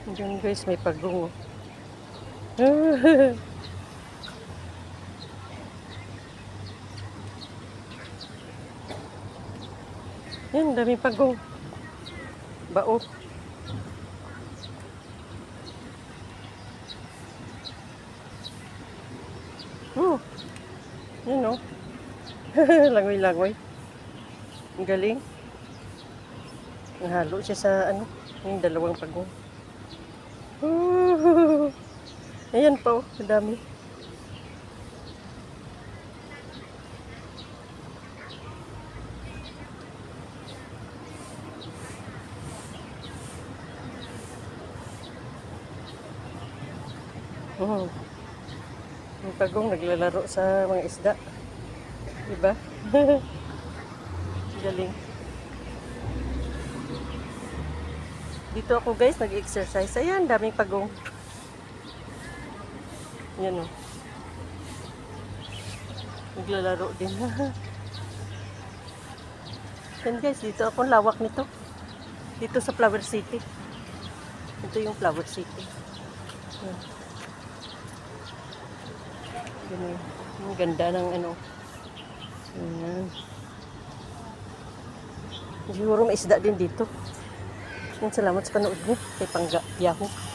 Diyan guys, may pagong. Yan, daming pagong. Bao. Yan o. Langoy-langoy. Ang galing. Nahalo siya sa ano, yung dalawang pagong. Ayan pa oh, madami. Yung pagong naglalaro sa mga isda. Diba? Galing. Dito ako guys, nag-exercise. Ayan, daming pagong. Yan o. Naglalaro din. Yan guys, dito ako, lawak nito. Dito sa Flower City. Ito yung Flower City. Yan. Yan. Ang ganda ng ano. Yan. Siguro may isda din dito. Yan, salamat sa panood mo. Kay Pangga Yahoo.